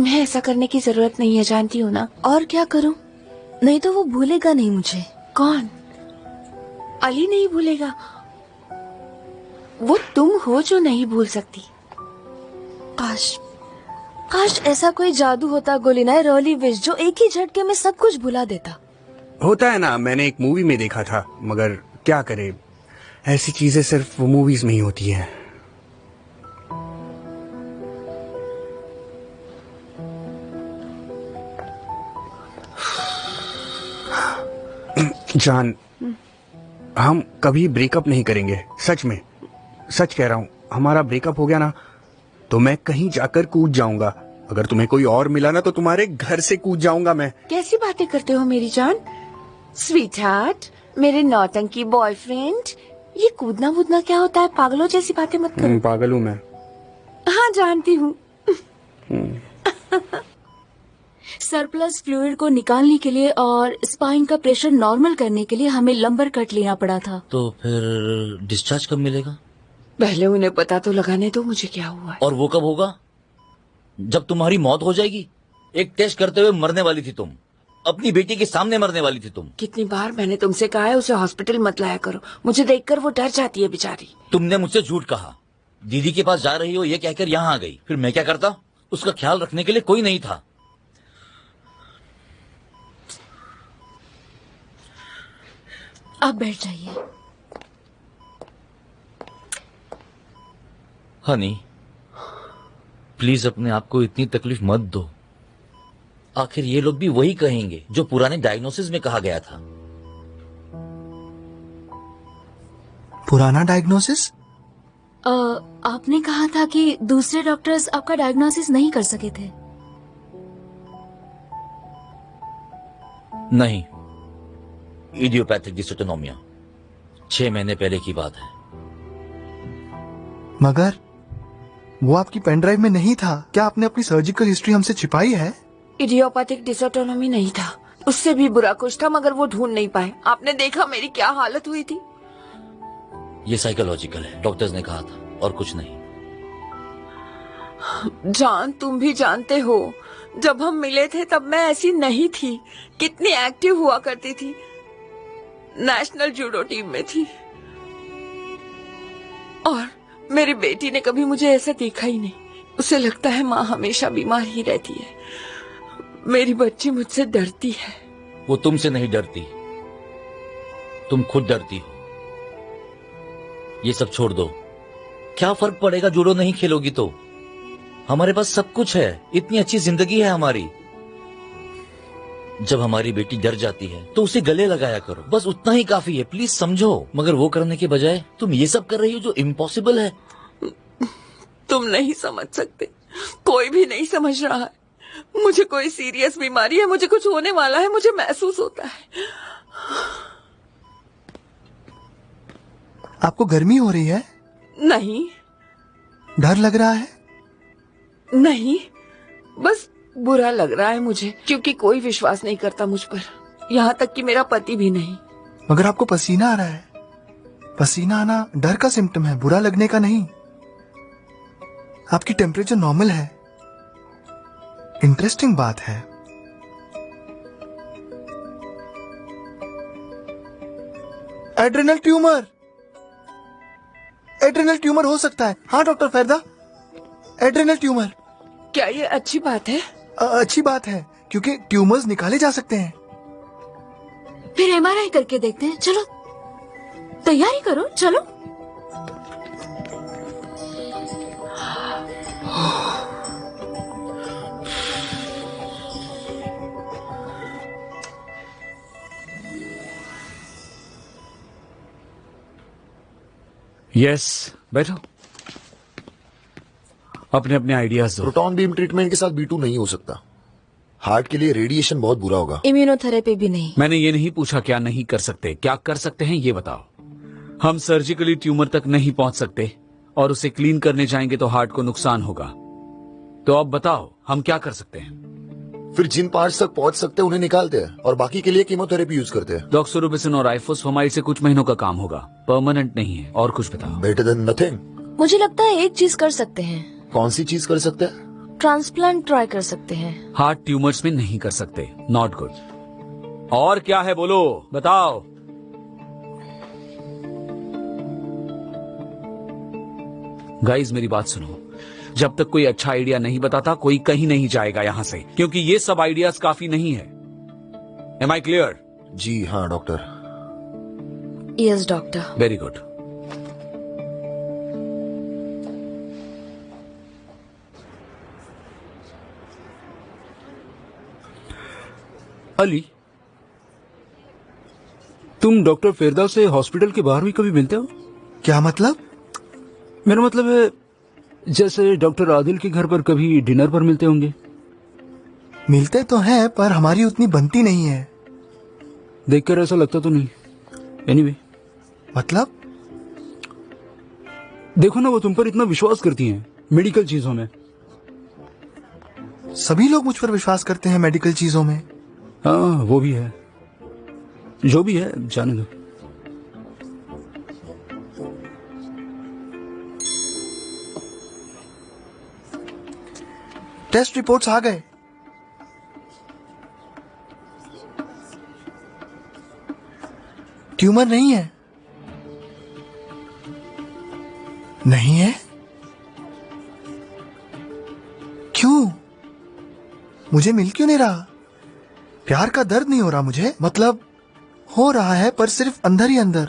तुम्हें ऐसा करने की जरूरत नहीं है, जानती हो ना। और क्या करूं? नहीं तो वो भूलेगा नहीं मुझे। कौन? अली नहीं भूलेगा। वो तुम हो जो नहीं भूल सकती। काश ऐसा कोई जादू होता गोलीनाय रोली विश, जो एक ही झटके में सब कुछ भुला देता। होता है ना, मैंने एक मूवी में देखा था, मगर क्या करे, ऐसी चीजें सिर्फ वो मूवीज में ही होती हैं। जान, हम कभी ब्रेकअप नहीं करेंगे, सच में, सच कह रहा हूँ। हमारा ब्रेकअप हो गया ना तो मैं कहीं जाकर कूद जाऊंगा। अगर तुम्हें कोई और मिला ना तो तुम्हारे घर से कूद जाऊंगा मैं। कैसी बातें करते हो मेरी जान? स्वीट हार्ट, मेरे नौटंकी बॉयफ्रेंड, ये कूदना वूदना क्या होता है? पागलों जैसी बातें मत करो। पागल हूँ मैं। हाँ जानती हूँ। सरप्लस फ्लूइड को निकालने के लिए और स्पाइन का प्रेशर नॉर्मल करने के लिए हमें लंबर कट लेना पड़ा था। तो फिर डिस्चार्ज कब मिलेगा? पहले उन्हें पता तो लगाने दो मुझे क्या हुआ है। और वो कब होगा? जब तुम्हारी मौत हो जाएगी। एक टेस्ट करते हुए मरने वाली थी तुम, अपनी बेटी के सामने मरने वाली थी तुम। कितनी बार मैंने तुमसे कहा है उसे हॉस्पिटल मत लाया करो, मुझे देखकर वो डर जाती है बेचारी। तुमने मुझसे झूठ कहा, दीदी के पास जा रही हो ये कहकर यहाँ आ गई। फिर मैं क्या करता? उसका ख्याल रखने के लिए कोई नहीं था। आप बैठ जाइए। हनी, प्लीज अपने आप को इतनी तकलीफ मत दो। आखिर ये लोग भी वही कहेंगे जो पुराने डायग्नोसिस में कहा गया था। पुराना डायग्नोसिस? आपने कहा था कि दूसरे डॉक्टर्स आपका डायग्नोसिस नहीं कर सके थे। नहीं, इडियोपैथिक डिसऑटोनोमिया 6 महीने पहले की बात है। मगर वो आपकी पेन ड्राइव में नहीं था। क्या आपने अपनी सर्जिकल हिस्ट्री हमसे छिपाई है? इडियोपैथिक डिसऑटोनोमी नहीं था, उससे भी बुरा कुछ था, मगर वो ढूंढ नहीं पाए। आपने देखा मेरी क्या हालत हुई थी। ये साइकोलॉजिकल है, डॉक्टर्स ने कहा था, और कुछ नहीं। जान, तुम भी जानते हो जब हम मिले थे तब मैं ऐसी नहीं थी। कितनी एक्टिव हुआ करती थी, नेशनल जूडो टीम में थी। और मेरी बेटी ने कभी मुझे ऐसा देखा ही नहीं। उसे लगता है माँ हमेशा बीमार ही रहती है। मेरी बच्ची मुझसे डरती है। वो तुमसे नहीं डरती, तुम खुद डरती हो। ये सब छोड़ दो, क्या फर्क पड़ेगा जूडो नहीं खेलोगी तो? हमारे पास सब कुछ है, इतनी अच्छी जिंदगी है हमारी। जब हमारी बेटी डर जाती है तो उसे गले लगाया करो, बस उतना ही काफी है। प्लीज समझो। मगर वो करने के बजाय तुम ये सब कर रही हो जो इम्पॉसिबल है। तुम नहीं समझ सकते, कोई भी नहीं समझ रहा है। मुझे कोई सीरियस बीमारी है, मुझे कुछ होने वाला है, मुझे महसूस होता है। आपको गर्मी हो रही है? नहीं। डर लग रहा है? नहीं, बस बुरा लग रहा है मुझे, क्योंकि कोई विश्वास नहीं करता मुझ पर, यहाँ तक कि मेरा पति भी नहीं। मगर आपको पसीना आ रहा है। पसीना आना डर का सिम्टम है, बुरा लगने का नहीं। आपकी टेम्परेचर नॉर्मल है। इंटरेस्टिंग बात है। एड्रेनल ट्यूमर, एड्रेनल ट्यूमर हो सकता है। हाँ डॉक्टर फैरदा, एड्रेनल ट्यूमर। क्या ये अच्छी बात है? अच्छी बात है, क्योंकि ट्यूमर्स निकाले जा सकते हैं। फिर एमआरआई करके देखते हैं। चलो तैयारी करो, चलो। यस, बैठो। अपने अपने आइडियाज दो। प्रोटॉन बीम ट्रीटमेंट के साथ B2 नहीं हो सकता। हार्ट के लिए रेडिएशन बहुत बुरा होगा। इम्यूनोथेरेपी भी नहीं। मैंने ये नहीं पूछा क्या नहीं कर सकते, क्या कर सकते हैं ये बताओ। हम सर्जिकली ट्यूमर तक नहीं पहुंच सकते और उसे क्लीन करने जाएंगे तो हार्ट को नुकसान होगा। तो अब बताओ हम क्या कर सकते हैं? फिर जिन पार्ट्स तक पहुंच सकते हैं उन्हें निकालते हैं और बाकी के लिए कीमोथेरेपी यूज करते हैं। डॉक्सोरोबिसिन और आइफोसफामाइड से कुछ महीनों का काम होगा, परमानेंट नहीं है। और कुछ बताओ। Better than nothing. मुझे लगता है एक चीज कर सकते हैं। कौन सी चीज कर सकते हैं? ट्रांसप्लांट ट्राई कर सकते हैं। हार्ट ट्यूमर्स में नहीं कर सकते, नॉट गुड। और क्या है बोलो, बताओ। गाइस मेरी बात सुनो, जब तक कोई अच्छा आइडिया नहीं बताता कोई कहीं नहीं जाएगा यहां से, क्योंकि ये सब आइडियाज काफी नहीं है। एम आई क्लियर? जी हाँ doctor. Yes doctor. Very good. Ali, तुम डॉक्टर फेरदा से हॉस्पिटल के बाहर भी कभी मिलते हो? क्या मतलब? मेरा मतलब है जैसे डॉक्टर आदिल के घर पर कभी डिनर पर मिलते होंगे। मिलते तो हैं पर हमारी उतनी बनती नहीं है। देखकर ऐसा लगता तो नहीं। एनीवे, मतलब? देखो ना, वो तुम पर इतना विश्वास करती हैं मेडिकल चीजों में। सभी लोग मुझ पर विश्वास करते हैं मेडिकल चीजों में। हाँ वो भी है, जो भी है जाने दो। टेस्ट रिपोर्ट्स आ गए। ट्यूमर नहीं है। नहीं है? क्यों? मुझे मिल क्यों नहीं रहा? प्यार का दर्द नहीं हो रहा मुझे? मतलब हो रहा है पर सिर्फ अंदर ही अंदर।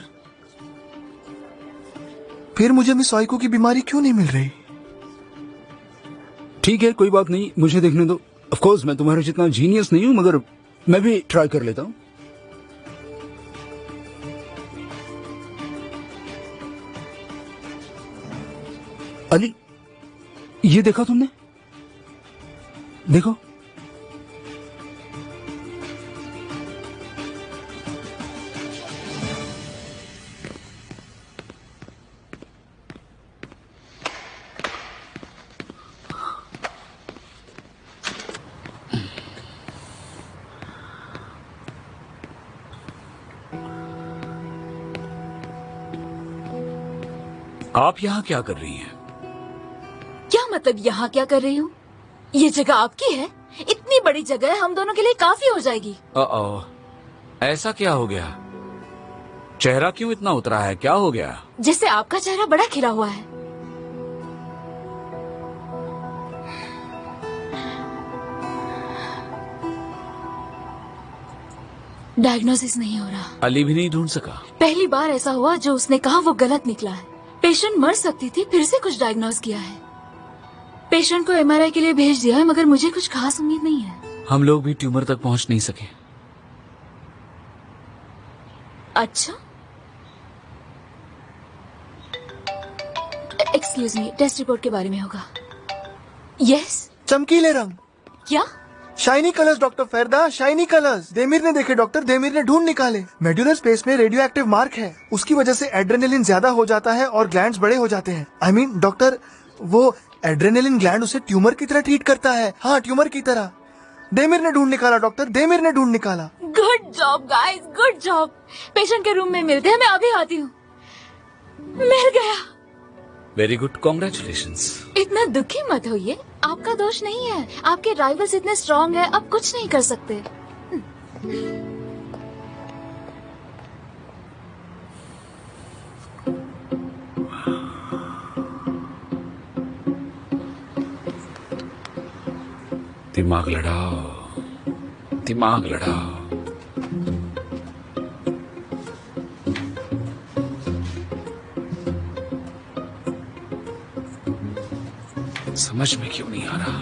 फिर मुझे मिस ऑइको की बीमारी क्यों नहीं मिल रही? ठीक है, कोई बात नहीं, मुझे देखने दो। ऑफ कोर्स मैं तुम्हारे जितना जीनियस नहीं हूं, मगर मैं भी ट्राई कर लेता हूं। अली, ये देखा तुमने? देखो, आप यहाँ क्या कर रही हैं? क्या मतलब यहाँ क्या कर रही हूँ? ये जगह आपकी है? इतनी बड़ी जगह है, हम दोनों के लिए काफी हो जाएगी। ऐसा क्या हो गया? चेहरा क्यों इतना उतरा है, क्या हो गया? जैसे आपका चेहरा बड़ा खिला हुआ है। डायग्नोसिस नहीं हो रहा। अली भी नहीं ढूंढ सका? पहली बार ऐसा हुआ जो उसने कहा वो गलत निकला है। पेशेंट मर सकती थी, फिर से कुछ डायग्नोस किया है। पेशेंट को एमआरआई के लिए भेज दिया है, मगर मुझे कुछ खास उम्मीद नहीं है। हम लोग भी ट्यूमर तक पहुंच नहीं सके। अच्छा, एक्सक्यूज मी, टेस्ट रिपोर्ट के बारे में होगा। यस। चमकीले रंग। क्या? Shiny colours doctor Ferda, shiny colours. Demir ने देखे डॉक्टर, देमिर ने ढूंढ निकाले। मेड्यूलर स्पेस में रेडियो एक्टिव मार्क है, उसकी वजह से एड्रेनलिन ज्यादा हो जाता है और ग्लैंड्स बड़े हो जाते हैं। आई मीन डॉक्टर, वो एड्रेनलिन ग्लैंड उसे ट्यूमर की तरह ट्रीट करता है। हाँ, ट्यूमर की तरह। देमिर ने ढूंढ निकाला डॉक्टर, देमिर ने ढूंढ निकाला। Good job guys, good job. Patient के रूम में मिलते हैं, मैं अभी आती हूँ। मिल गया। Very good, congratulations. इतना दुखी मत होइए, आपका दोष नहीं है। आपके राइवल्स इतने स्ट्रांग हैं, अब कुछ नहीं कर सकते। दिमाग लड़ाओ, दिमाग लड़ाओ। समझ में क्यों नहीं आ रहा?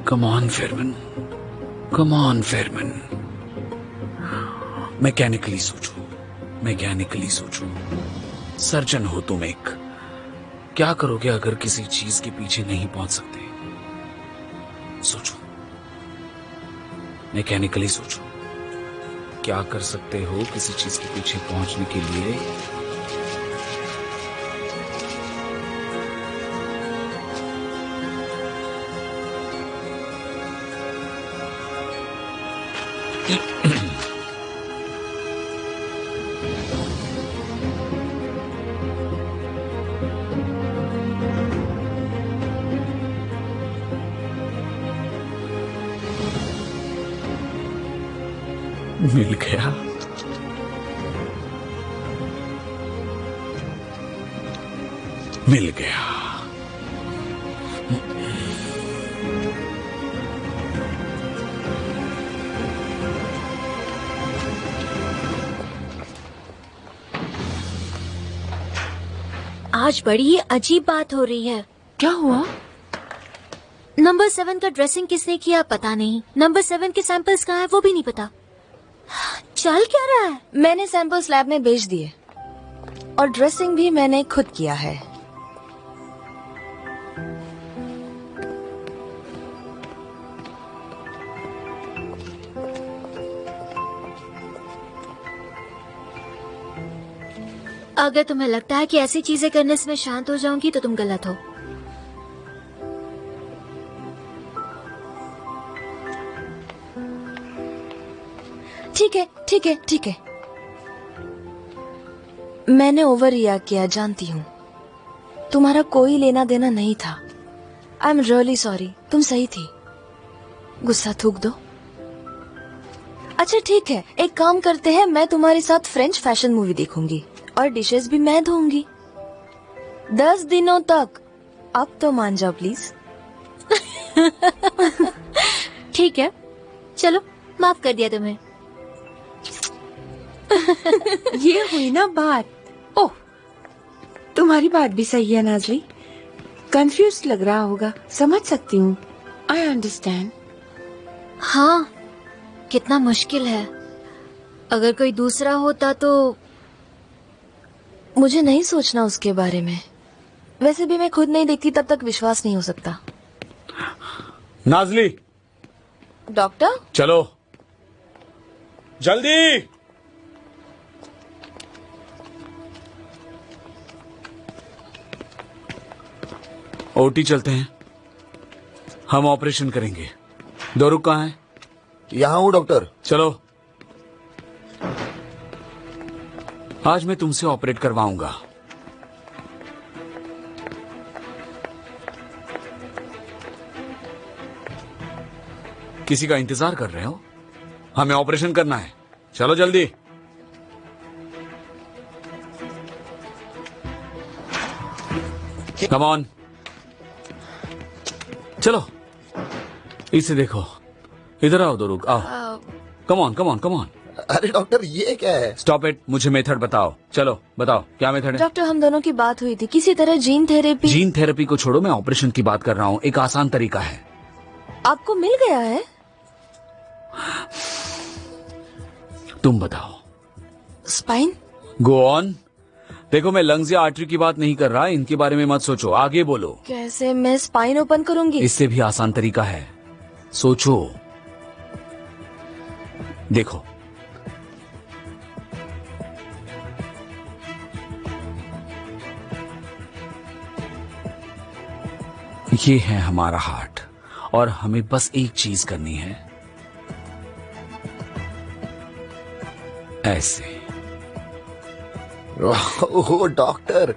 Come on, Fairman. Come on, Fairman. Mechanically सोचो। सर्जन हो तुम एक। क्या करोगे अगर किसी चीज के पीछे नहीं पहुंच सकते? सोचो। मैकेनिकली सोचो, क्या कर सकते हो किसी चीज के पीछे पहुंचने के लिए। मिल गया। मिल गया। आज बड़ी ही अजीब बात हो रही है। क्या हुआ? नंबर 7 का ड्रेसिंग किसने किया पता नहीं, नंबर 7 के सैंपल्स कहाँ है वो भी नहीं पता। चल क्या रहा है? मैंने सैंपल्स लैब में भेज दिए और ड्रेसिंग भी मैंने खुद किया है। अगर तुम्हें लगता है कि ऐसी चीजें करने से मैं शांत हो जाऊंगी तो तुम गलत हो। ठीक है ठीक है ठीक है, मैंने ओवर रिएक्ट किया, जानती हूँ। तुम्हारा कोई लेना देना नहीं था। आई एम रियली सॉरी, तुम सही थी। गुस्सा थूक दो। अच्छा ठीक है, एक काम करते हैं, मैं तुम्हारे साथ फ्रेंच फैशन मूवी देखूंगी और डिशेस भी मैं धोऊंगी 10 दिनों तक। अब तो मान जाओ प्लीज। ठीक है चलो, माफ कर दिया तुम्हें। ये हुई ना बात। ओह, तुम्हारी बात भी सही है नाजली। कंफ्यूज लग रहा होगा, समझ सकती हूँ। I understand. हाँ, कितना मुश्किल है। अगर कोई दूसरा होता तो। मुझे नहीं सोचना उसके बारे में। वैसे भी मैं खुद नहीं देखती तब तक विश्वास नहीं हो सकता। नाजली डॉक्टर चलो जल्दी। ओटी चलते हैं, हम ऑपरेशन करेंगे। दोरुक कहाँ है? यहाँ हूँ डॉक्टर। चलो, आज मैं तुमसे ऑपरेट करवाऊंगा। किसी का इंतजार कर रहे हो? हमें ऑपरेशन करना है, चलो जल्दी। कम ऑन, चलो। इसे देखो, इधर आओ दोरुक, आओ। Come on come on come on. अरे डॉक्टर ये क्या है? स्टॉप इट, मुझे मेथड बताओ। चलो बताओ क्या मेथड है? डॉक्टर हम दोनों की बात हुई थी, किसी तरह जीन थेरेपी। जीन थेरेपी को छोड़ो, मैं ऑपरेशन की बात कर रहा हूँ। एक आसान तरीका है। आपको मिल गया है? तुम बताओ। स्पाइन? Go on. देखो, मैं लंग्स या आर्टरी की बात नहीं कर रहा, इनके बारे में मत सोचो, आगे बोलो। कैसे मैं स्पाइन ओपन करूंगी? इससे भी आसान तरीका है, सोचो। देखो, ये है हमारा हार्ट और हमें बस एक चीज करनी है, ऐसे। ओह डॉक्टर,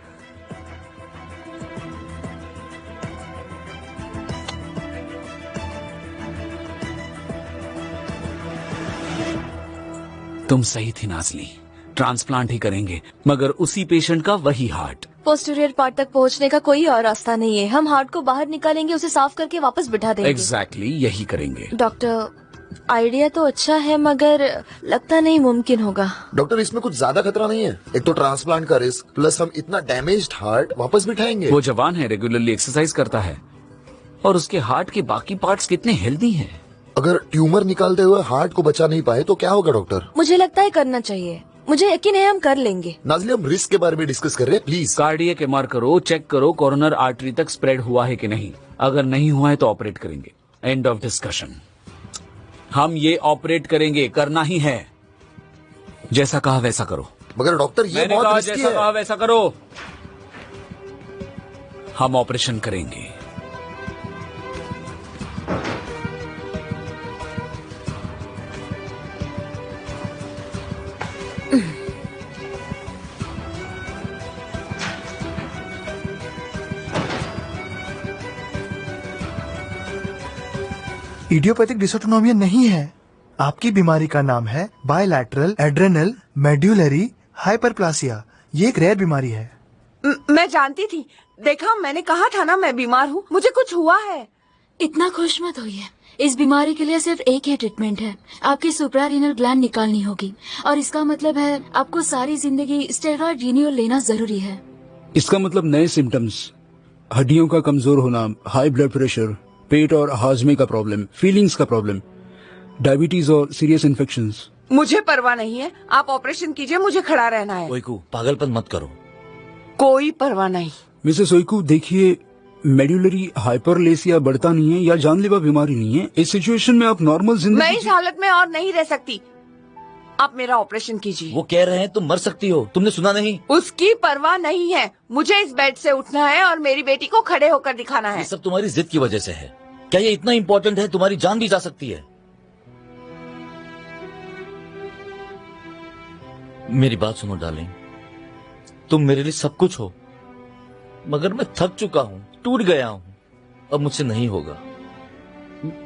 तुम सही थी नाजली, ट्रांसप्लांट ही करेंगे, मगर उसी पेशेंट का वही हार्ट। पोस्टीरियर पार्ट तक पहुंचने का कोई और रास्ता नहीं है। हम हार्ट को बाहर निकालेंगे, उसे साफ करके वापस बिठा देंगे। एग्जैक्टली, यही करेंगे। डॉक्टर, आइडिया तो अच्छा है मगर लगता नहीं मुमकिन होगा। डॉक्टर इसमें कुछ ज्यादा खतरा नहीं है। एक तो ट्रांसप्लांट का रिस्क, प्लस हम इतना डैमेज्ड हार्ट वापस बिठाएंगे। वो जवान है, रेगुलरली एक्सरसाइज करता है और उसके हार्ट के बाकी पार्ट्स कितने हेल्दी हैं। अगर ट्यूमर निकालते हुए हार्ट को बचा नहीं पाए तो क्या होगा डॉक्टर? मुझे लगता है करना चाहिए। मुझे यकीन है हम कर लेंगे। नाज़ली, हम रिस्क के बारे में डिस्कस कर रहे हैं, प्लीज। कार्डियक एमआर करो, चेक करो कोरोनर आर्टरी तक स्प्रेड हुआ है कि नहीं। अगर नहीं हुआ है तो ऑपरेट करेंगे। End of discussion. हम ये ऑपरेट करेंगे, करना ही है। जैसा कहा वैसा करो। मगर डॉक्टर ये मैंने बहुत कहा रिस्की जैसा है। कहा वैसा करो। हम ऑपरेशन करेंगे। इडियोपैथिक डिसऑटोनोमिया नहीं है। आपकी बीमारी का नाम है बायलैटरल एड्रेनल मेड्यूलरी हाइपरप्लासिया। ये एक रेयर बीमारी है। मैं जानती थी। देखा, मैंने कहा था ना मैं बीमार हूँ, मुझे कुछ हुआ है। इतना खुश मत होइए। इस बीमारी के लिए सिर्फ एक ही ट्रीटमेंट है। आपकी सुप्रारीनल ग्लैंड निकालनी होगी और इसका मतलब है आपको सारी जिंदगी स्टेरॉइड यूनियोल लेना जरूरी है। इसका मतलब नए सिम्टम्स, हड्डियों का कमजोर होना, हाई ब्लड प्रेशर, पेट और हाजमे का प्रॉब्लम, फीलिंग्स का प्रॉब्लम, डायबिटीज और सीरियस इन्फेक्शंस। मुझे परवाह नहीं है, आप ऑपरेशन कीजिए, मुझे खड़ा रहना है। ओइकू, पागलपन मत करो। कोई परवाह नहीं। मिसेस ओइकू, देखिए, मेड्यूलरी हाइपरलेसिया बढ़ता नहीं है या जानलेवा बीमारी नहीं है। इस सिचुएशन में आप नॉर्मल मैं जिंदगी इस हालत में और नहीं रह सकती। आप मेरा ऑपरेशन कीजिए। वो कह रहे हैं तुम मर सकती हो, तुमने सुना नहीं? उसकी परवाह नहीं है। मुझे इस बेड से उठना है और मेरी बेटी को खड़े होकर दिखाना है। ये सब तुम्हारी जिद की वजह से है। क्या ये इतना इम्पोर्टेंट है? तुम्हारी जान भी जा सकती है। मेरी बात सुनो डार्लिंग, तुम मेरे लिए सब कुछ हो, मगर मैं थक चुका हूं, टूट गया हूं। अब मुझसे नहीं होगा।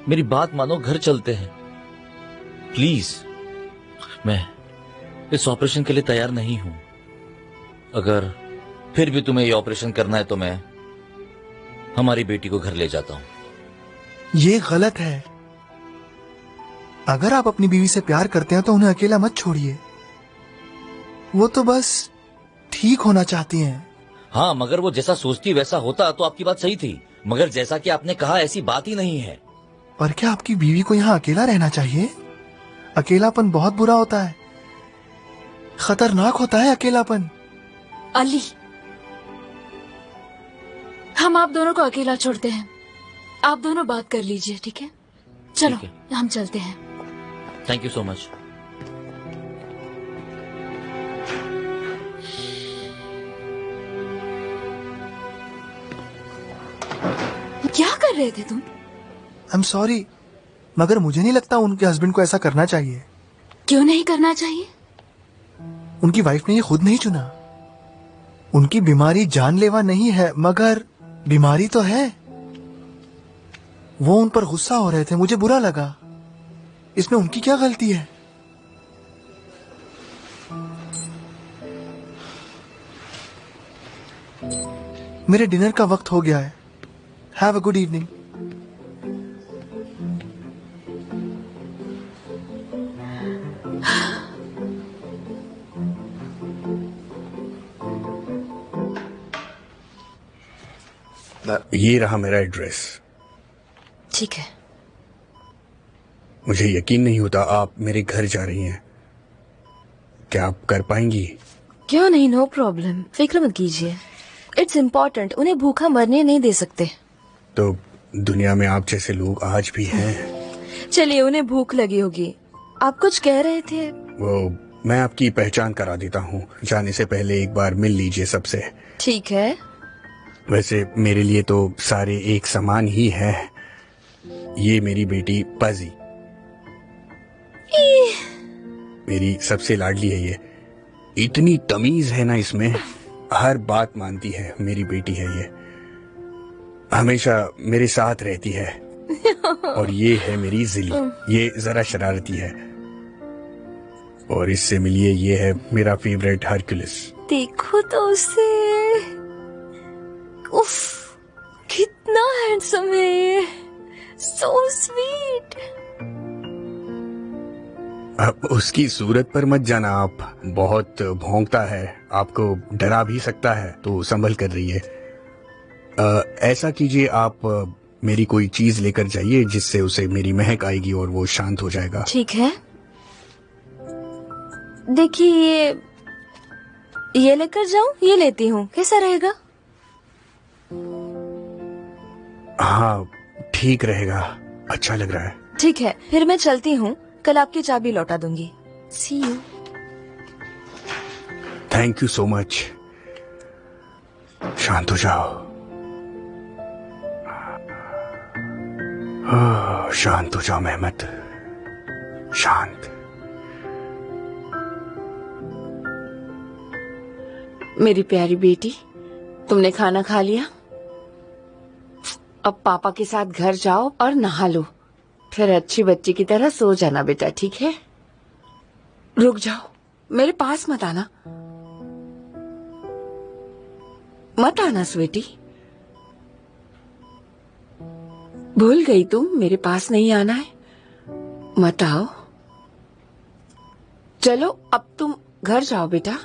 मेरी बात मानो, घर चलते हैं प्लीज। मैं इस ऑपरेशन के लिए तैयार नहीं हूं। अगर फिर भी तुम्हें ये ऑपरेशन करना है तो मैं हमारी बेटी को घर ले जाता हूं। ये गलत है। अगर आप अपनी बीवी से प्यार करते हैं तो उन्हें अकेला मत छोड़िए। वो तो बस ठीक होना चाहती हैं। हाँ, मगर वो जैसा सोचती वैसा होता तो आपकी बात सही थी, मगर जैसा कि आपने कहा ऐसी बात ही नहीं है। पर क्या आपकी बीवी को यहाँ अकेला रहना चाहिए? अकेलापन बहुत बुरा होता है, खतरनाक होता है अकेलापन। अली, हम आप दोनों को अकेला छोड़ते हैं। आप दोनों बात कर लीजिए, ठीक है? चलो, ठीक हम चलते हैं। Thank you so much. क्या कर रहे थे तुम? आई एम सॉरी, मगर मुझे नहीं लगता उनके हस्बैंड को ऐसा करना चाहिए। क्यों नहीं करना चाहिए? उनकी वाइफ ने ये खुद नहीं चुना। उनकी बीमारी जानलेवा नहीं है, मगर बीमारी तो है। वो उन पर गुस्सा हो रहे थे, मुझे बुरा लगा। इसमें उनकी क्या गलती है? मेरे डिनर का वक्त हो गया है। Have a good evening. ये रहा मेरा एड्रेस। ठीक है। मुझे यकीन नहीं होता आप मेरे घर जा रही हैं। क्या आप कर पाएंगी? क्यों नहीं, नो प्रॉब्लम, फिक्र मत कीजिए। इट्स इम्पोर्टेंट, उन्हें भूखा मरने नहीं दे सकते। तो दुनिया में आप जैसे लोग आज भी हैं। चलिए, उन्हें भूख लगी होगी। आप कुछ कह रहे थे। वो मैं आपकी पहचान करा देता हूँ। जाने से पहले एक बार मिल लीजिए सबसे। ठीक है। वैसे मेरे लिए तो सारे एक समान ही हैं। ये मेरी बेटी पाजी, मेरी सबसे लाडली है। ये इतनी तमीज है ना इसमें, हर बात मानती है। मेरी बेटी है ये, हमेशा मेरे साथ रहती है। और ये है मेरी जिली, ये जरा शरारती है। और इससे मिलिए, ये है मेरा फेवरेट हरक्यूलिस। देखो तो उसे, उफ, कितना हैंडसम है ये, सो स्वीट। अब उसकी सूरत पर मत जाना आप, बहुत भौंकता है, आपको डरा भी सकता है, तो संभल कर रहिए। ऐसा कीजिए, आप मेरी कोई चीज लेकर जाइए जिससे उसे मेरी महक आएगी और वो शांत हो जाएगा। ठीक है। देखिए, ये लेकर जाऊं? ये लेती हूँ, कैसा रहेगा? हाँ, ठीक रहेगा, अच्छा लग रहा है। ठीक है, फिर मैं चलती हूँ। कल आपकी चाबी लौटा दूंगी। See you. Thank you so much. शांत हो जाओ। शांत हो जाओ मेहमत, शांत। मेरी प्यारी बेटी, तुमने खाना खा लिया? अब पापा के साथ घर जाओ और नहा लो, फिर अच्छी बच्ची की तरह सो जाना बेटा, ठीक है? रुक जाओ, मेरे पास मत आना, मत आना स्वीटी। भूल गई तुम, मेरे पास नहीं आना है? मत आओ। चलो अब तुम घर जाओ बेटा,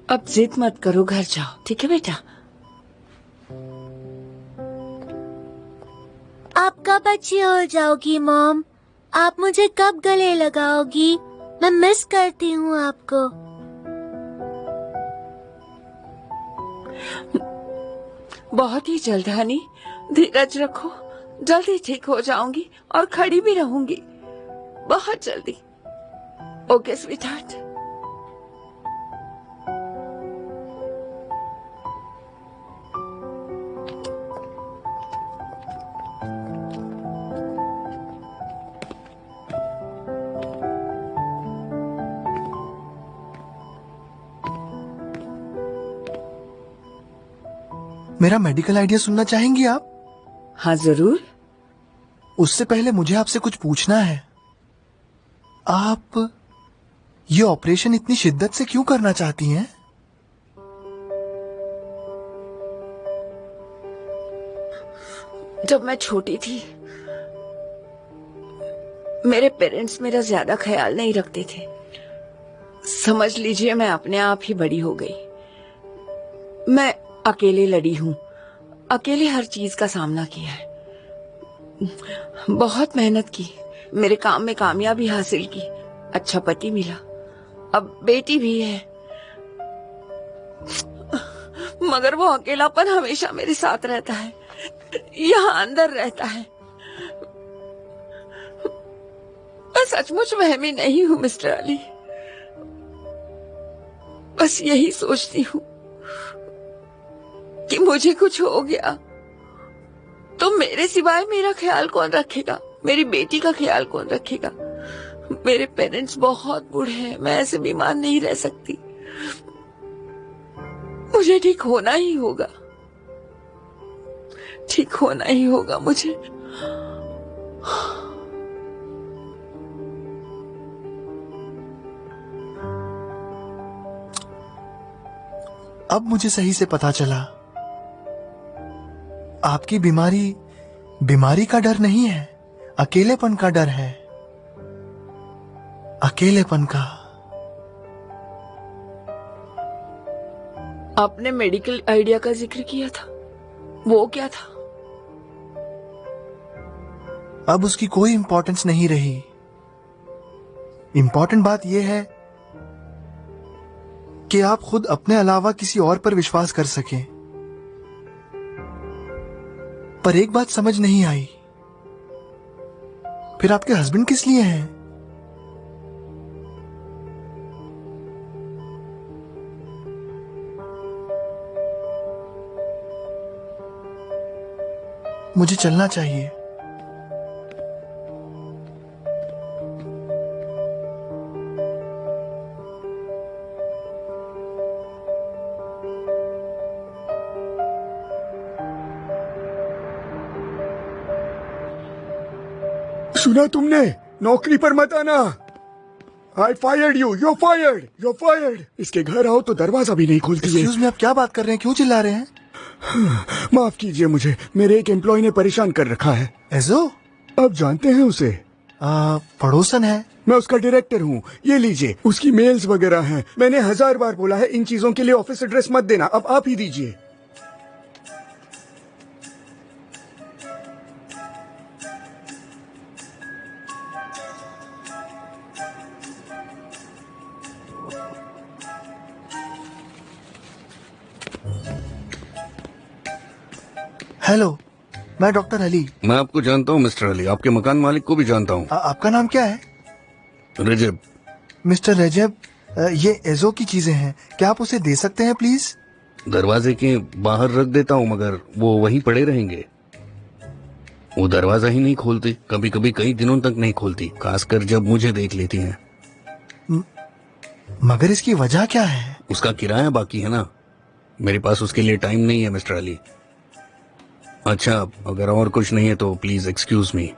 अब जिद मत करो, घर जाओ, ठीक है बेटा? आप कब अच्छी हो जाओगी मॉम? आप मुझे कब गले लगाओगी? मैं मिस करती हूँ आपको। बहुत ही जल्द हनी, धीरज रखो, जल्दी ठीक हो जाऊंगी और खड़ी भी रहूंगी, बहुत जल्दी। Okay sweetheart. मेरा मेडिकल आइडिया सुनना चाहेंगी आप? हाँ जरूर। उससे पहले मुझे आपसे कुछ पूछना है। आप ये ऑपरेशन इतनी शिद्दत से क्यों करना चाहती हैं? जब मैं छोटी थी, मेरे पेरेंट्स मेरा ज्यादा ख्याल नहीं रखते थे। समझ लीजिए मैं अपने आप ही बड़ी हो गई। मैं अकेले लड़ी हूँ, अकेले हर चीज का सामना किया है, बहुत मेहनत की, मेरे काम में कामयाबी हासिल की, अच्छा पति मिला, अब बेटी भी है, मगर वो अकेलापन हमेशा मेरे साथ रहता है, यहाँ अंदर रहता है। मैं सचमुच वहमी नहीं हूँ मिस्टर अली, बस यही सोचती हूँ कि मुझे कुछ हो गया तो मेरे सिवाय मेरा ख्याल कौन रखेगा, मेरी बेटी का ख्याल कौन रखेगा? मेरे पेरेंट्स बहुत बूढ़े हैं, मैं ऐसे बीमार नहीं रह सकती, मुझे ठीक होना ही होगा, ठीक होना ही होगा मुझे। अब मुझे सही से पता चला, आपकी बीमारी बीमारी का डर नहीं है, अकेलेपन का डर है, अकेलेपन का। आपने मेडिकल आइडिया का जिक्र किया था, वो क्या था? अब उसकी कोई इंपॉर्टेंस नहीं रही। इंपॉर्टेंट बात यह है कि आप खुद अपने अलावा किसी और पर विश्वास कर सकें। पर एक बात समझ नहीं आई, फिर आपके हस्बैंड किस लिए हैं? मुझे चलना चाहिए। सुना तुमने? नौकरी पर मत आना। I fired you. You're fired. You're fired. इसके घर आओ तो दरवाजा भी नहीं खोलती है। एक्सक्यूज मी, आप क्या बात कर रहे हैं? क्यों चिल्ला रहे हैं? माफ कीजिए मुझे, मेरे एक एम्प्लॉय ने परेशान कर रखा है। ऐसो? आप जानते हैं उसे? पड़ोसन है। मैं उसका डायरेक्टर हूँ। ये लीजिए, उसकी मेल्स वगैरह हैं। मैंने 1000 बार बोला है इन चीजों के लिए ऑफिस एड्रेस मत देना, अब आप ही दीजिए। हेलो मैं डॉक्टर अली। मैं आपको जानता हूँ मिस्टर अली, आपके मकान मालिक को भी जानता हूँ। आपका नाम क्या है? रजब। मिस्टर रजब, ये एजो की चीजें हैं, क्या आप उसे दे सकते हैं प्लीज? दरवाजे के बाहर रख देता हूँ मगर वो वहीं पड़े रहेंगे। वो दरवाजा ही नहीं खोलती, कभी कभी कई दिनों तक नहीं खोलती, खासकर जब मुझे देख लेती हैं। मगर इसकी वजह क्या है? उसका किराया बाकी है ना, मेरे पास उसके लिए टाइम नहीं है मिस्टर अली। अच्छा, अगर और कुछ नहीं है तो प्लीज एक्सक्यूज मी।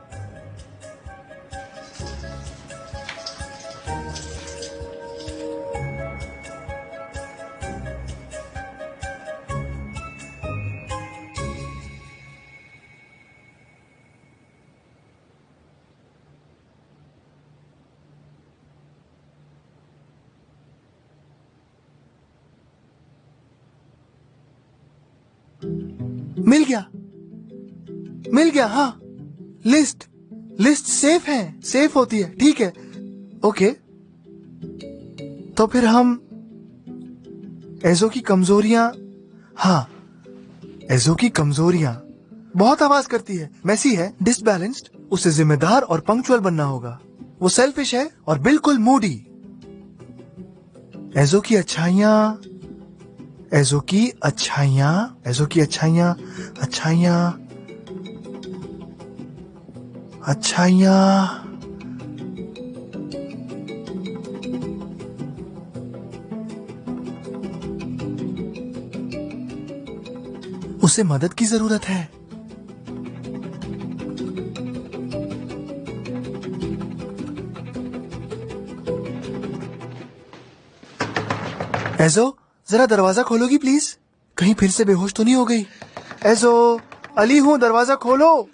मिल गया, मिल गया। हाँ, लिस्ट लिस्ट सेफ है, सेफ होती है। ठीक है, ओके। तो फिर हम एजो की कमजोरियां, हाँ, एजो की कमजोरियां बहुत आवाज करती है, मैसी है, डिसबैलेंस्ड, उसे जिम्मेदार और पंक्चुअल बनना होगा। वो सेल्फिश है और बिल्कुल मूडी। एजो की अच्छाइयां, एजो की अच्छाइयां, एजो की अच्छाइयां, अच्छाइयां, अच्छाइयां। उसे मदद की जरूरत है। एजो, जरा दरवाजा खोलोगी प्लीज? कहीं फिर से बेहोश तो नहीं हो गई? एजो, अली हूँ, दरवाजा खोलो।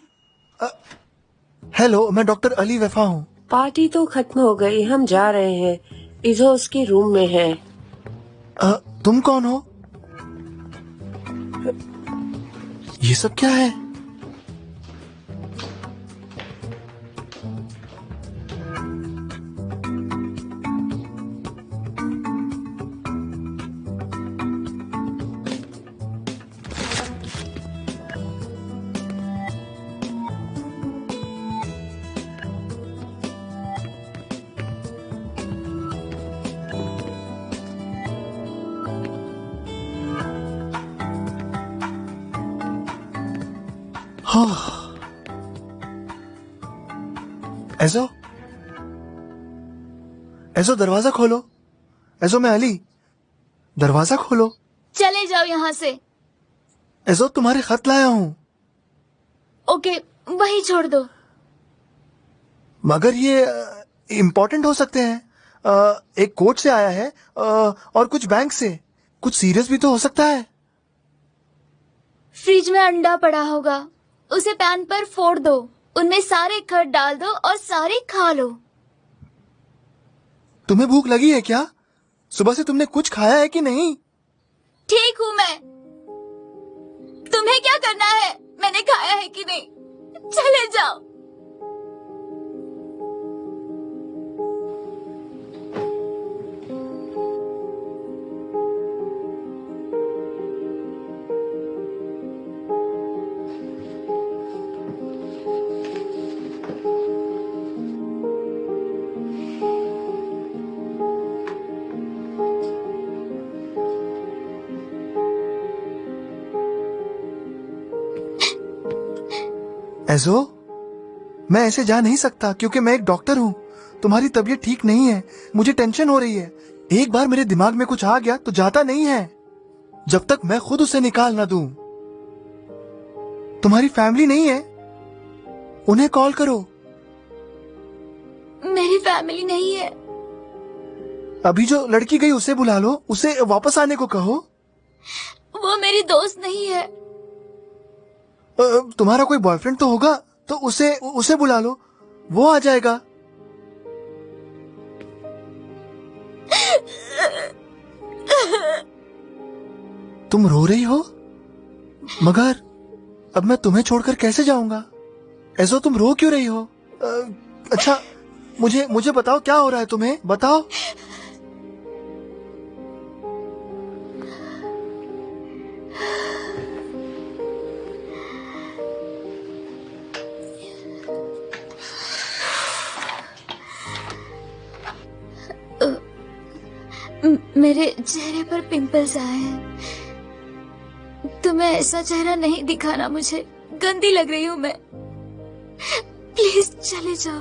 हेलो, मैं डॉक्टर अली वफा हूँ। पार्टी तो खत्म हो गई, हम जा रहे हैं। इजो उसके रूम में है। तुम कौन हो? ये सब क्या है? एजो, एजो दरवाजा खोलो। एजो, मैं अली, दरवाजा खोलो। चले जाओ यहाँ से। एजो, तुम्हारे खत लाया हूँ। ओके, वही छोड़ दो। मगर ये इम्पोर्टेंट हो सकते हैं। एक कोर्ट से आया है और कुछ बैंक से। कुछ सीरियस भी तो हो सकता है। फ्रिज में अंडा पड़ा होगा, उसे पैन पर फोड़ दो, उनमें सारे खट डाल दो और सारे खा लो। तुम्हें भूख लगी है क्या? सुबह से तुमने कुछ खाया है कि नहीं? ठीक हूँ मैं, तुम्हें क्या करना है मैंने खाया है कि नहीं? चले जाओ। एजो, मैं ऐसे जा नहीं सकता क्योंकि मैं एक डॉक्टर हूँ। तुम्हारी तबीयत ठीक नहीं है, मुझे टेंशन हो रही है। एक बार मेरे दिमाग में कुछ आ गया तो जाता नहीं है जब तक मैं खुद उसे निकाल ना दूं। तुम्हारी फैमिली नहीं है? उन्हें कॉल करो। मेरी फैमिली नहीं है। अभी जो लड़की गई उसे बुला लो, उसे वापस आने को कहो। वो मेरी दोस्त नहीं है। तुम्हारा कोई बॉयफ्रेंड तो होगा, तो उसे बुला लो, वो आ जाएगा। तुम रो रही हो? मगर अब मैं तुम्हें छोड़कर कैसे जाऊंगा? एजो, तुम रो क्यों रही हो? अच्छा, मुझे बताओ क्या हो रहा है तुम्हें, बताओ। मेरे चेहरे पर पिंपल्स आए हैं। तुम्हें ऐसा चेहरा नहीं दिखाना, मुझे गंदी लग रही हूँ मैं। प्लीज चले जाओ।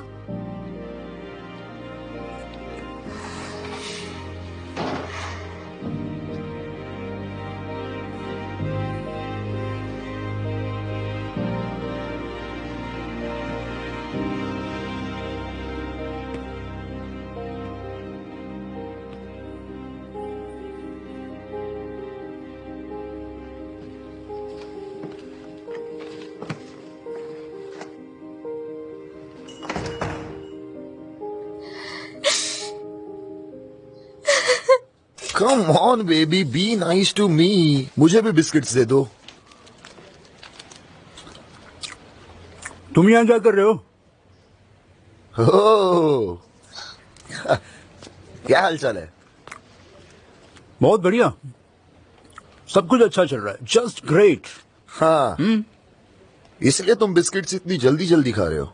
Come on baby, be nice to me. मुझे भी बिस्किट्स दे दो। तुम यहाँ क्या कर रहे हो? हो क्या हाल चाल है? बहुत बढ़िया, सब कुछ अच्छा चल रहा है, जस्ट ग्रेट। हाँ, इसलिए तुम बिस्किट्स इतनी जल्दी जल्दी खा रहे हो।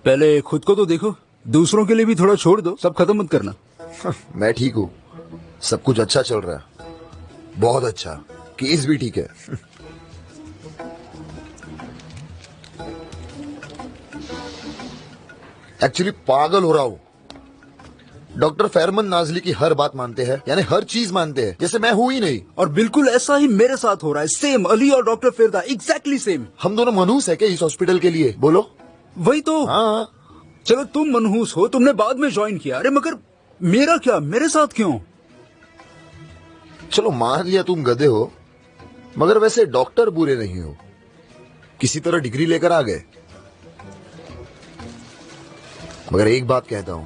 पहले खुद को तो देखो, दूसरों के लिए भी थोड़ा छोड़ दो, सब खत्म मत करना। मैं ठीक हूँ, सब कुछ अच्छा चल रहा है, बहुत अच्छा। केस भी ठीक है। एक्चुअली पागल हो रहा हूँ। डॉक्टर फेरमन नाजली की हर बात मानते हैं, यानी हर चीज मानते हैं, जैसे मैं हूं ही नहीं। और बिल्कुल ऐसा ही मेरे साथ हो रहा है, सेम। अली और डॉक्टर फिरदा एग्जैक्टली सेम। हम दोनों मनहूस है क्या इस हॉस्पिटल के लिए? बोलो। वही तो। हाँ, चलो तुम मनहूस हो, तुमने बाद में ज्वाइन किया, अरे मगर मेरा क्या, मेरे साथ क्यों? चलो मान लिया तुम गधे हो, मगर वैसे डॉक्टर बुरे नहीं हो, किसी तरह डिग्री लेकर आ गए। मगर एक बात कहता हूं,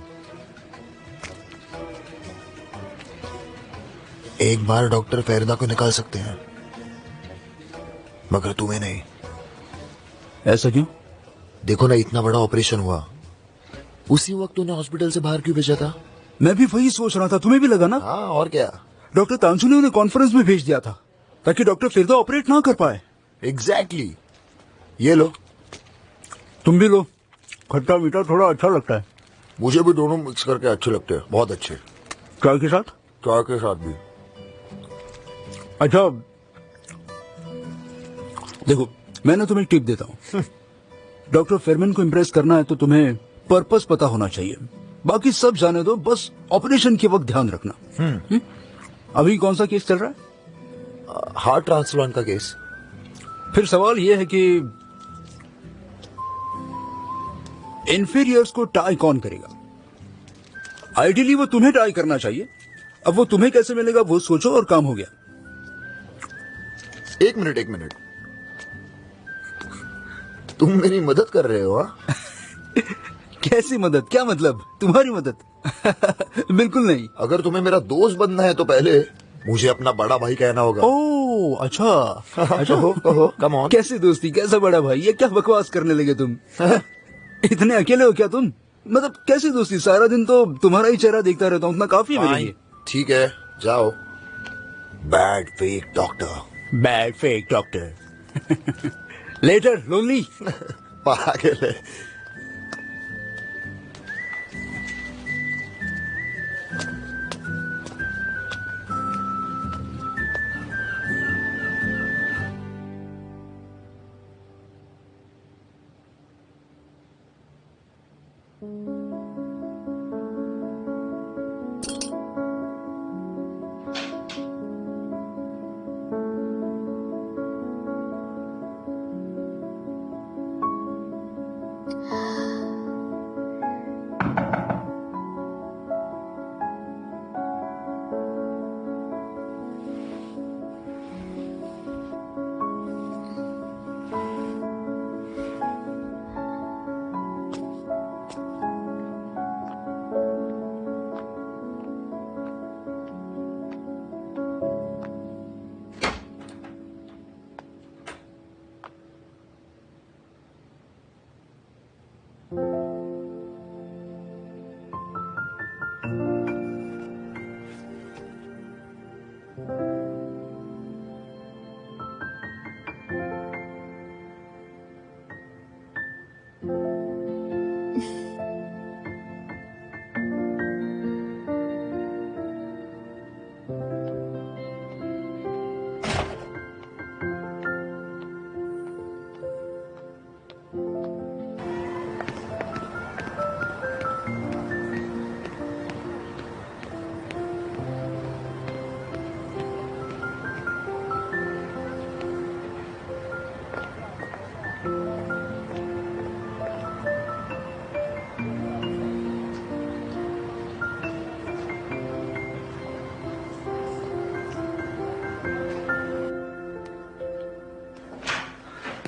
एक बार डॉक्टर फेरदा को निकाल सकते हैं, मगर तुम्हें नहीं। ऐसा क्यों? देखो ना, इतना बड़ा ऑपरेशन हुआ, उसी वक्त उन्हें हॉस्पिटल से बाहर क्यों भेजा था? मैं भी वही सोच रहा था, तुम्हें भी लगा ना? हाँ, और क्या। डॉक्टर तांसू ने उन्हें कॉन्फ्रेंस में भेज दिया था ताकि डॉक्टर फिरदा ऑपरेट ना कर पाए। एग्जैक्टली। ये लो, तुम भी लो, खट्टा मीठा थोड़ा अच्छा लगता है। मुझे भी दोनों मिक्स करके अच्छे लगते हैं, बहुत अच्छे। चाय के साथ? चाय के साथ भी। अच्छा देखो, मैं ना तुम्हें एक टिप देता हूँ। डॉक्टर फेरमन को इम्प्रेस करना है तो तुम्हें पर्पस पता होना चाहिए, बाकी सब जाने दो, बस ऑपरेशन के वक्त ध्यान रखना। अभी कौन सा केस चल रहा है? हार्ट ट्रांसप्लांट का केस। फिर सवाल यह है कि इंफीरियर्स को टाई कौन करेगा? आइडियली वो तुम्हें टाई करना चाहिए। अब वो तुम्हें कैसे मिलेगा वो सोचो और काम हो गया। एक मिनट, तुम मेरी मदद कर रहे हो? हाँ? कैसी मदद? क्या मतलब? तुम्हारी मदद? बिल्कुल नहीं। अगर तुम्हें मेरा दोस्त बनना है तो पहले मुझे अपना बड़ा भाई कहना होगा। ओह अच्छा। अच्छा कहो, कम ऑन। कैसी दोस्ती, कैसा बड़ा भाई, ये क्या बकवास करने लगे तुम? इतने अकेले हो क्या तुम? मतलब कैसी दोस्ती? सारा दिन तो तुम्हारा ही चेहरा देखता रहता हूँ, उतना काफी है मेरे लिए। ठीक है, जाओ। Bad fake doctor. Bad fake doctor. Later lonely. पागल है।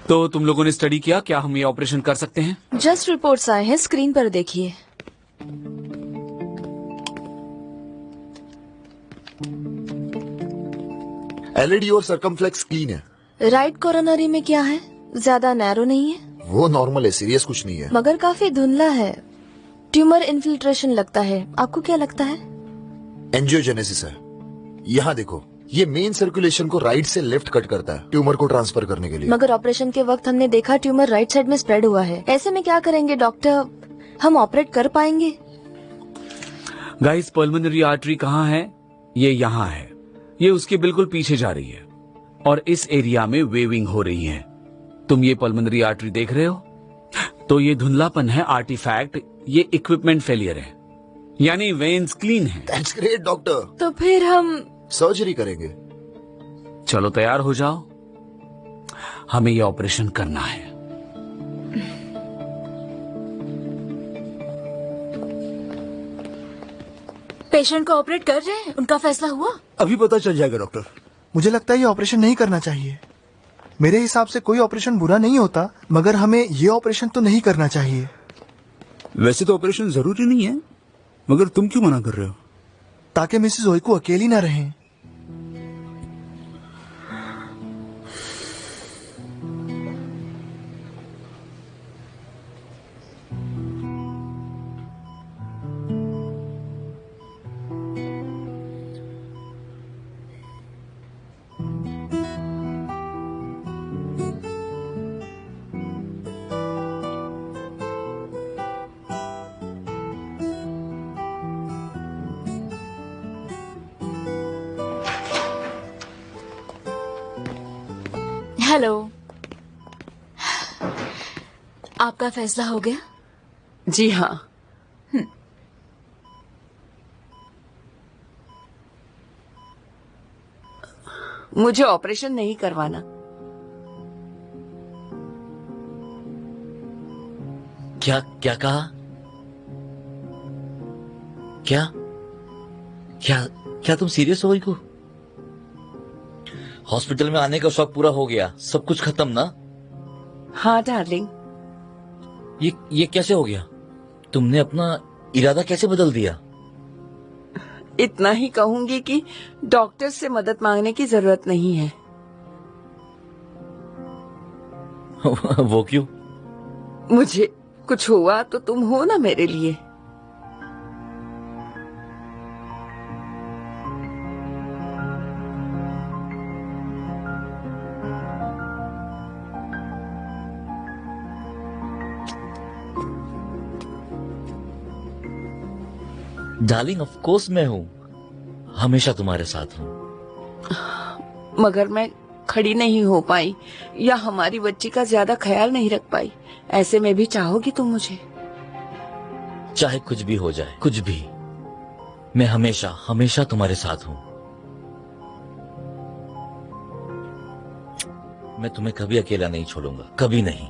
तो तुम लोगों ने स्टडी किया, क्या हम ये ऑपरेशन कर सकते हैं? जस्ट रिपोर्ट्स आए हैं, स्क्रीन पर देखिए। एलईडी और सर्कमफ्लेक्स क्लीन है। राइट कोरोनरी में क्या है? ज्यादा नैरो नहीं है, वो नॉर्मल है, सीरियस कुछ नहीं है। मगर काफी धुंधला है। ट्यूमर इन्फिल्ट्रेशन लगता है। आपको क्या लगता है? एंजियोजेनेसिस है। यहाँ देखो, ये मेन सर्कुलेशन को राइट से लेफ्ट कट करता है ट्यूमर को ट्रांसफर करने के लिए। मगर ऑपरेशन के वक्त हमने देखा ट्यूमर राइट साइड में स्प्रेड हुआ है। ऐसे में क्या करेंगे डॉक्टर? हम ऑपरेट कर पाएंगे? गाइस, पल्मोनरी आर्टरी कहाँ है? ये यहाँ है। ये उसके बिल्कुल पीछे जा रही है और इस एरिया में वेविंग हो रही है। तुम ये पल्मोनरी आर्टरी देख रहे हो? तो ये धुंधलापन है आर्टिफैक्ट, ये इक्विपमेंट फेलियर है, यानी वेन्स क्लीन है। That's great doctor. तो फिर हम सर्जरी करेंगे। चलो तैयार हो जाओ, हमें ये ऑपरेशन करना है। पेशेंट को ऑपरेट कर रहे हैं, उनका फैसला हुआ? अभी पता चल जाएगा डॉक्टर। मुझे लगता है ये ऑपरेशन नहीं करना चाहिए। मेरे हिसाब से कोई ऑपरेशन बुरा नहीं होता, मगर हमें ये ऑपरेशन तो नहीं करना चाहिए। वैसे तो ऑपरेशन जरूरी नहीं है, मगर तुम क्यों मना कर रहे हो? ताकि मिसेस ओई को अकेली ना रहें। हेलो, आपका फैसला हो गया? जी हाँ। मुझे ऑपरेशन नहीं करवाना। क्या क्या कहा? क्या क्या क्या तुम सीरियस हो गई को? हॉस्पिटल में आने का शौक पूरा हो गया, सब कुछ खत्म ना? हाँ डार्लिंग। ये कैसे हो गया? तुमने अपना इरादा कैसे बदल दिया? इतना ही कहूंगी कि डॉक्टर से मदद मांगने की जरूरत नहीं है। वो क्यों? मुझे कुछ हुआ तो तुम हो ना मेरे लिए। डार्लिंग, ऑफ कोर्स मैं हूँ, हमेशा तुम्हारे साथ हूँ। मगर मैं खड़ी नहीं हो पाई या हमारी बच्ची का ज्यादा ख्याल नहीं रख पाई, ऐसे में भी चाहोगी तुम मुझे? चाहे कुछ भी हो जाए, कुछ भी, मैं हमेशा हमेशा तुम्हारे साथ हूँ। मैं तुम्हें कभी अकेला नहीं छोड़ूंगा, कभी नहीं।